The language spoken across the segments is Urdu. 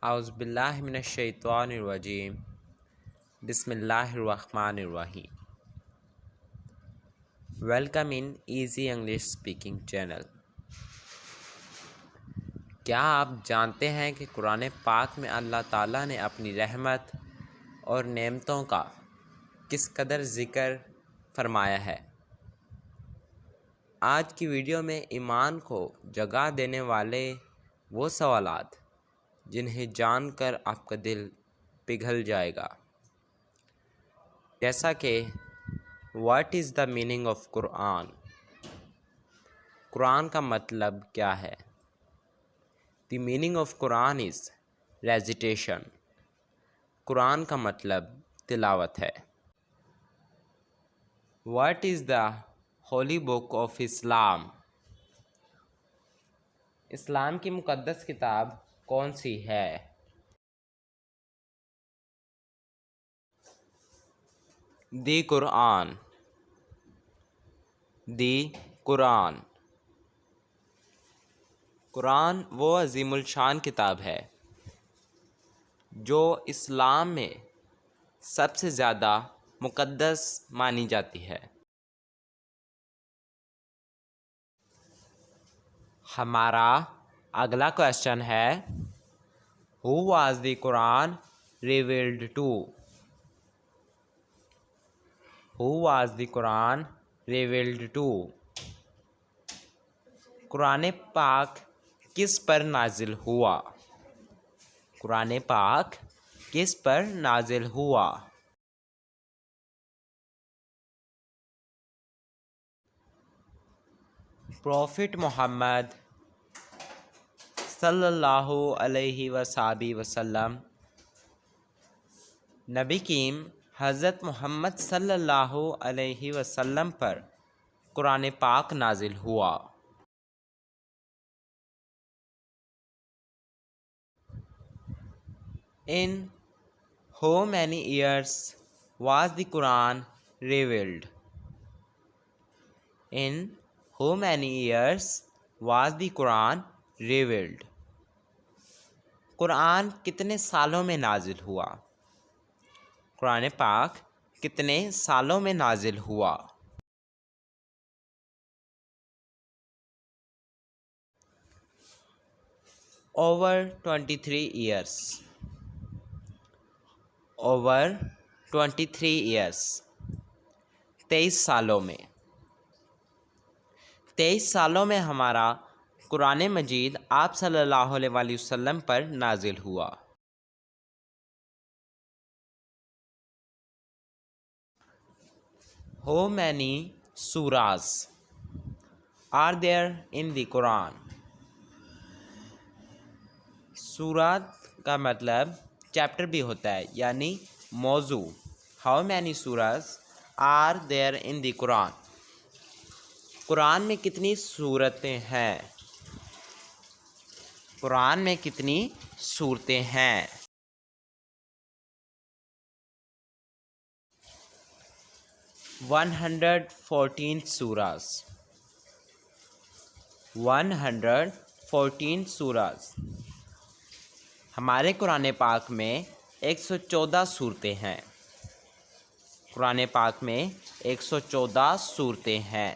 اعوذ باللہ من الشیطان الرجیم بسم اللہ الرحمن الرحیم۔ Welcome in easy English speaking channel. کیا آپ جانتے ہیں کہ قرآن پاک میں اللہ تعالیٰ نے اپنی رحمت اور نعمتوں کا کس قدر ذکر فرمایا ہے؟ آج کی ویڈیو میں ایمان کو جگہ دینے والے وہ سوالات جنہیں جان کر آپ کا دل پگھل جائے گا، جیسا کہ what is the meaning of Quran? Quran کا مطلب کیا ہے؟ دی میننگ آف قرآن از ریزیٹیشن۔ قرآن کا مطلب تلاوت ہے۔ What is the holy book of Islam? Islam کی مقدس کتاب کون سی ہے؟ دی قرآن۔ دی قرآن۔ قرآن وہ عظیم الشان کتاب ہے جو اسلام میں سب سے زیادہ مقدس مانی جاتی ہے۔ ہمارا اگلا کویسچن ہے who was the Quran revealed to? Who was the Quran revealed to? Quran پاک کس پر نازل ہوا؟ قرآن پاک کس پر نازل ہوا؟ پروفٹ محمد صلی اللہ علیہ وآلہ وسلم، نبی کریم حضرت محمد صلی اللہ علیہ وسلم پر قرآن پاک نازل ہوا۔ In how many years was the Quran revealed? In how many years was the Quran revealed? قرآن کتنے سالوں میں نازل ہوا؟ قرآن پاک کتنے سالوں میں نازل ہوا؟ Over 23 years. Over 23 years. 23 سالوں میں۔ 23 سالوں میں ہمارا قرآن مجید آپ صلی اللہ علیہ وآلہ وسلم پر نازل ہوا۔ How many surahs are there in the Quran? سورات کا مطلب چیپٹر بھی ہوتا ہے، یعنی موضوع۔ How many surahs are there in the Quran? قرآن میں کتنی سورتیں ہیں؟ قرآن میں کتنی سورتیں ہیں؟ 114 surahs. 114 surahs. ہمارے قرآن پاک میں 114 صورتیں ہیں۔ قرآن پاک میں 114 صورتیں ہیں۔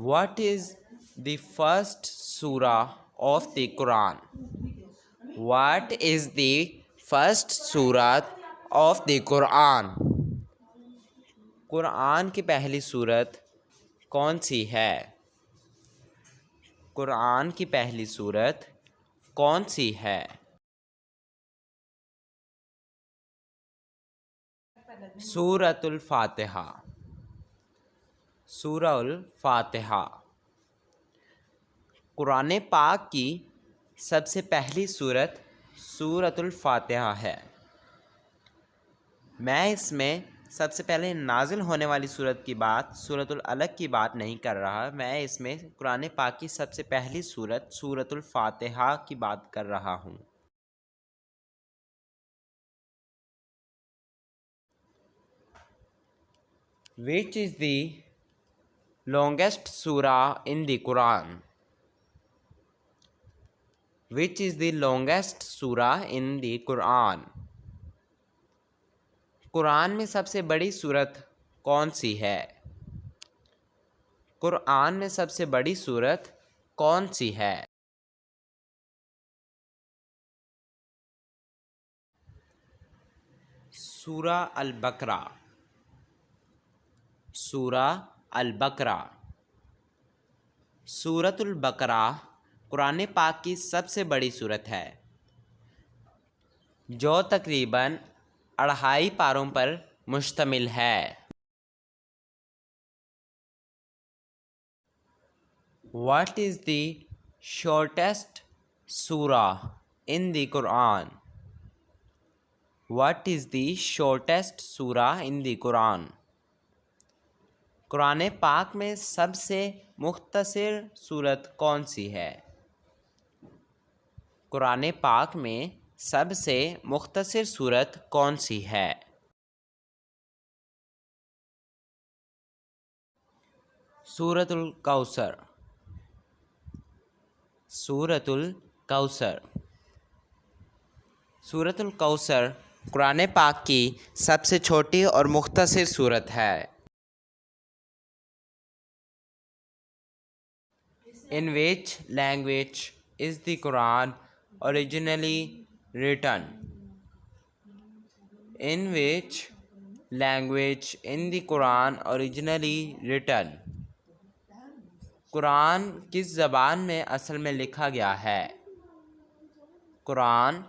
What is the first surah of the Quran? What is the first surah of the Quran? قرآن کی پہلی سورت کون سی ہے؟ قرآن کی پہلی سورت کون سی ہے؟ سورۃ الفاتحہ۔ سورہ الفاتحہ۔ قرآن پاک کی سب سے پہلی سورت سورۃ الفاتحہ ہے۔ میں اس میں سب سے پہلے نازل ہونے والی سورت کی بات، سورۃ العلق کی بات نہیں کر رہا، میں اس میں قرآن پاک کی سب سے پہلی سورت سورۃ الفاتحہ کی بات کر رہا ہوں۔ Which is the longest surah in the Quran? Which is the longest surah in the Quran? قرآن میں سب سے بڑی سورت کون سی ہے؟ قرآن میں سب سے بڑی سورت کون سی ہے؟ سورہ البقرہ. سورہ البقرہ. سورۃ البقرہ قرآن پاک کی سب سے بڑی سورت ہے جو تقریباً 2.5 پاروں پر مشتمل ہے. What is the shortest surah in the Quran? What is the shortest surah in the Quran? قرآن پاک میں سب سے مختصر سورت کون سی ہے؟ قرآن پاک میں سب سے مختصر سورت کون سی ہے؟ سورۃ الکوثر. سورۃ الکوثر. سورۃ الکوثر قرآن پاک کی سب سے چھوٹی اور مختصر سورت ہے. In which language is the Quran originally written? In which language in the Quran originally written? قرآن کس زبان میں اصل میں لکھا گیا ہے؟ قرآن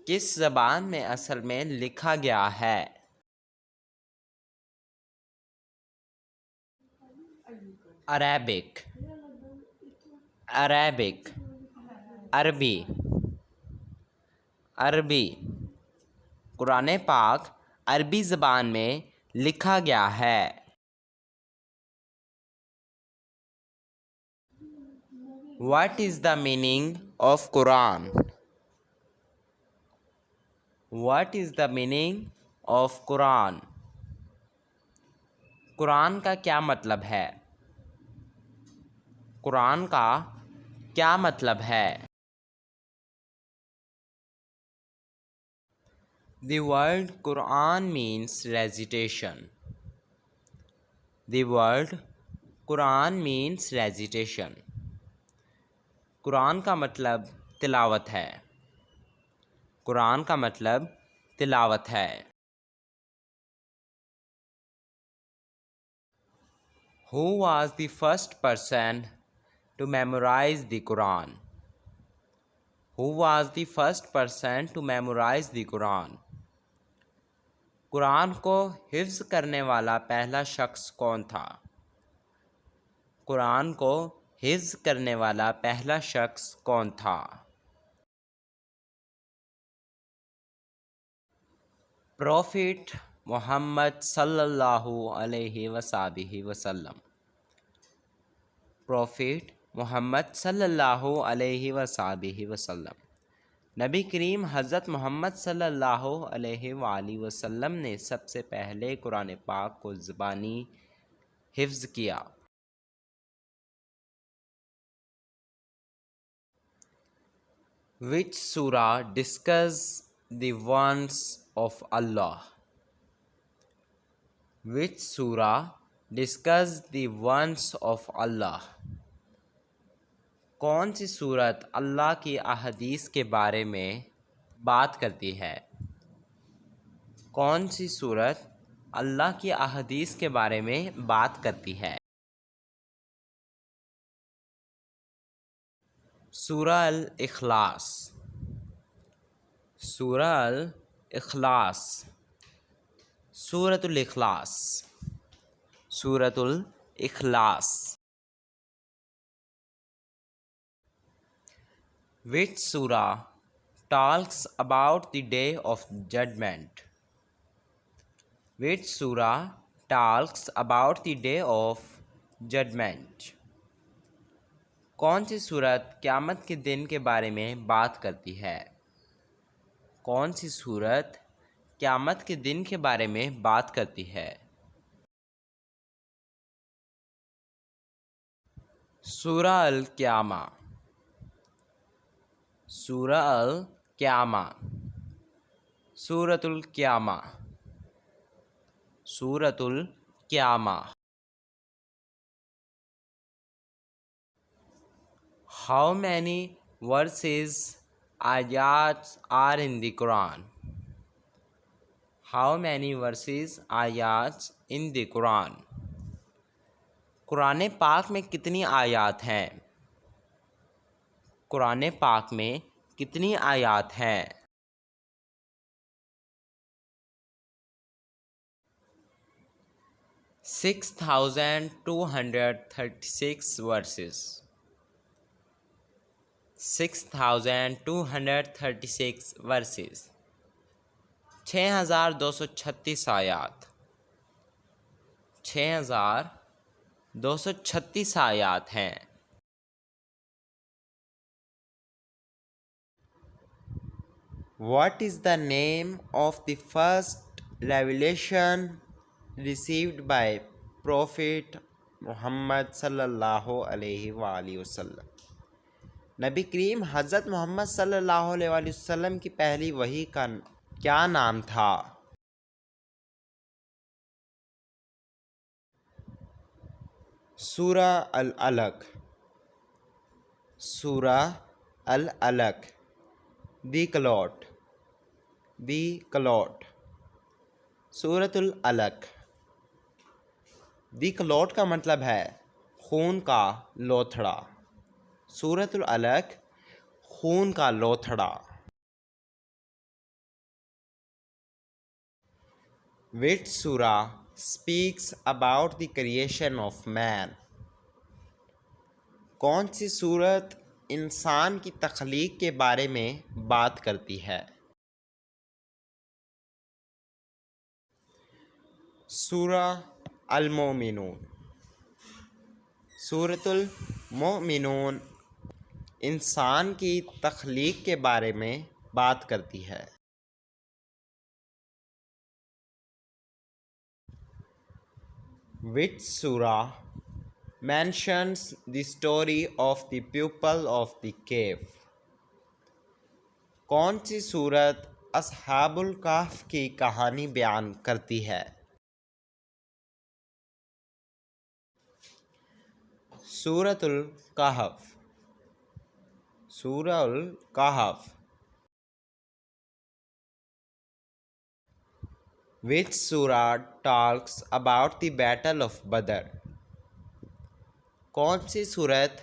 کس زبان میں اصل میں لکھا گیا ہے؟ عربک. عربک. عربی. عربی. قرآن پاک عربی زبان میں لکھا گیا ہے. What is the meaning of Quran? What is the meaning of Quran? قرآن کا کیا مطلب ہے؟ قرآن کا کیا مطلب ہے؟ The word Quran means recitation. The word Quran means recitation. قرآن کا مطلب تلاوت ہے. قرآن کا مطلب تلاوت ہے. Who was the first person to memorize the Quran? Who was the first person to memorize the Quran? قرآن کو حفظ کرنے والا پہلا شخص کون تھا؟ قرآن کو حفظ کرنے والا پہلا شخص کون تھا؟ پروفٹ محمد صلی اللہ علیہ وسلم. پروفٹ محمد صلی اللہ علیہ وسلم. نبی کریم حضرت محمد صلی اللہ علیہ وآلہ وسلم نے سب سے پہلے قرآن پاک کو زبانی حفظ کیا. Which surah discuss the oneness of Allah? Which surah discuss the oneness of Allah? کون سی صورت اللہ کی احادیث کے بارے میں بات کرتی ہے؟ کون سی صورت اللہ کی احادیث کے بارے میں بات کرتی ہے؟ سورہ الاخلاص. سورہ الاخلاص. سورۃ الاخلاص. سورۃ الاخلاص. Which surah talks about the day of judgment? Which surah talks about the day of judgment? کون سی صورت قیامت کے دن کے بارے میں بات کرتی ہے؟ کون سی صورت قیامت کے دن کے بارے میں بات کرتی ہے؟ سورہ القیامہ، سورہ القیامہ، سورۃ القیامہ، سورۃ القیامہ. How many verses ayats are in the Quran? How many verses ayats in the Quran? قرآن پاک میں کتنی آیات ہیں؟ قرآن پاک میں کتنی آیات ہیں؟ 6236 verses. 6236 verses. 6236 آیات. 6236 آیات ہیں. What is the name of the first revelation received by Prophet Muhammad صلی اللہ علیہ وآلہ وسلم؟ نبی کریم حضرت محمد صلی اللہ علیہ وآلہ وسلم کی پہلی وحی کا کیا نام تھا؟ سورہ العلق. سورہ العلق. دی کلوٹ. دی کلوٹ. سورۃ العلق. دی کلوٹ کا مطلب ہے خون کا لوتھڑا. سورۃ العلق خون کا لوتھڑا. Which surah speaks about the creation of man? کون سی سورت انسان کی تخلیق کے بارے میں بات کرتی ہے؟ سورہ المؤمنون. سورۃ المؤمنون انسان کی تخلیق کے بارے میں بات کرتی ہے. Which surah mentions the story of the people of the cave? کون سی سورت اصحاب الکہف کی کہانی بیان کرتی ہے؟ سورۃ الکہف. سورہ الکہف. Which surah talks about the battle of Badr? کون سی سورت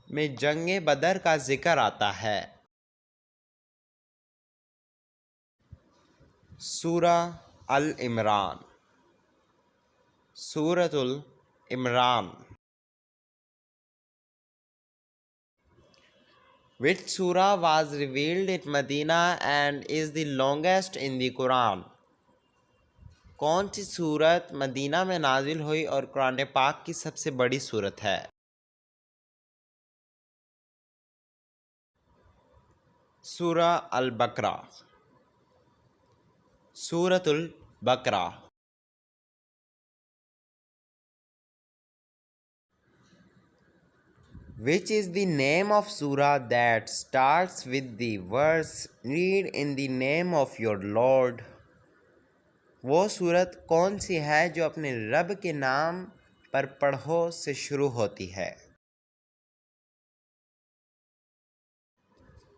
میں جنگ بدر کا ذکر آتا ہے؟ سورہ العمران. سورۃ العمران. Which surah was revealed at Medina and is the longest in the Quran? کون سی سورت مدینہ میں نازل ہوئی اور قرآن پاک کی سب سے بڑی سورت ہے؟ سورہ البقرہ. سورۃ البقرہ. Which is the name of surah that starts with the verse read in the name of your Lord? وہ سورت کون سی ہے جو اپنے رب کے نام پر پڑھو سے شروع ہوتی ہے؟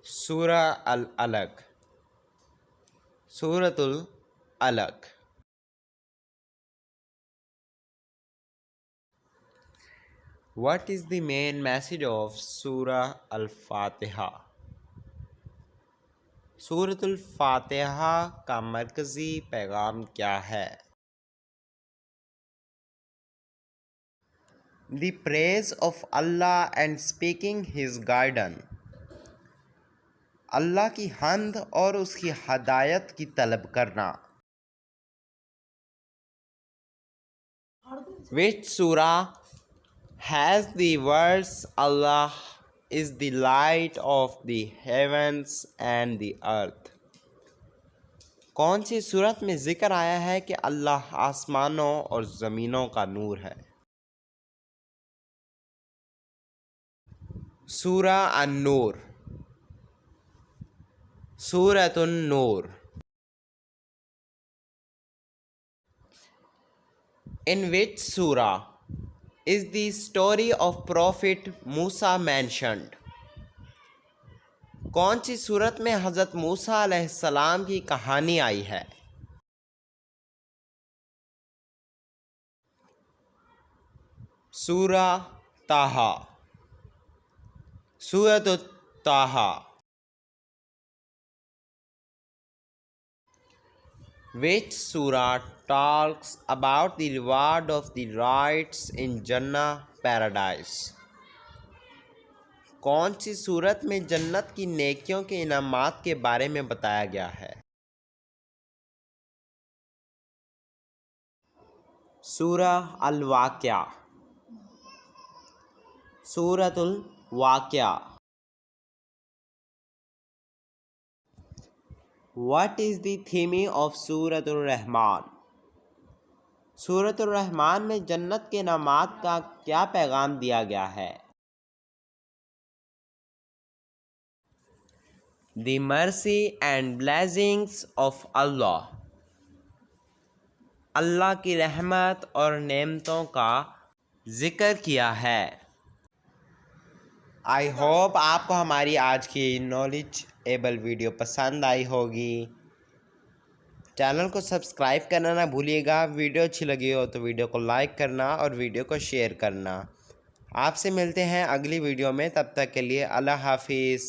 سورہ العلق. سورۃ العلق. What is the main message of سورہ الفاتحہ؟ سورۃ الفاتحہ کا مرکزی پیغام کیا ہے؟ The praise of Allah and speaking His guidance. اللہ کی حمد اور اس کی ہدایت کی طلب کرنا. Which surah has the words Allah is the light of the heavens and the earth? کون سی سورت میں ذکر آیا ہے کہ اللہ آسمانوں اور زمینوں کا نور ہے؟ سورہ النور. سورۃ النور. In which surah is the story of Prophet Musa mentioned? کون سی صورت میں حضرت موسیٰ علیہ السلام کی کہانی آئی ہے؟ سورہ طٰہٰ. سورۃ Taha. Which surah talks about the reward of the righteous in Jannah paradise? کون سی صورت میں جنت کی نیکیوں کے انعامات کے بارے میں بتایا گیا ہے؟ سورہ الواقعہ. سورۃ الواقعہ. What is the theme of سورۃ الرحمن? سورۃ الرحمن میں جنت کے انعامات کا کیا پیغام دیا گیا ہے؟ The mercy and blessings of Allah. اللہ کی رحمت اور نعمتوں کا ذکر کیا ہے. آئی ہوپ آپ کو ہماری آج کی نالج ایبل ویڈیو پسند آئی ہوگی. چینل کو سبسکرائب کرنا نہ بھولیے گا. ویڈیو اچھی لگی ہو تو ویڈیو کو لائک کرنا اور ویڈیو کو شیئر کرنا. آپ سے ملتے ہیں اگلی ویڈیو میں. تب تک کے لیے اللہ حافظ.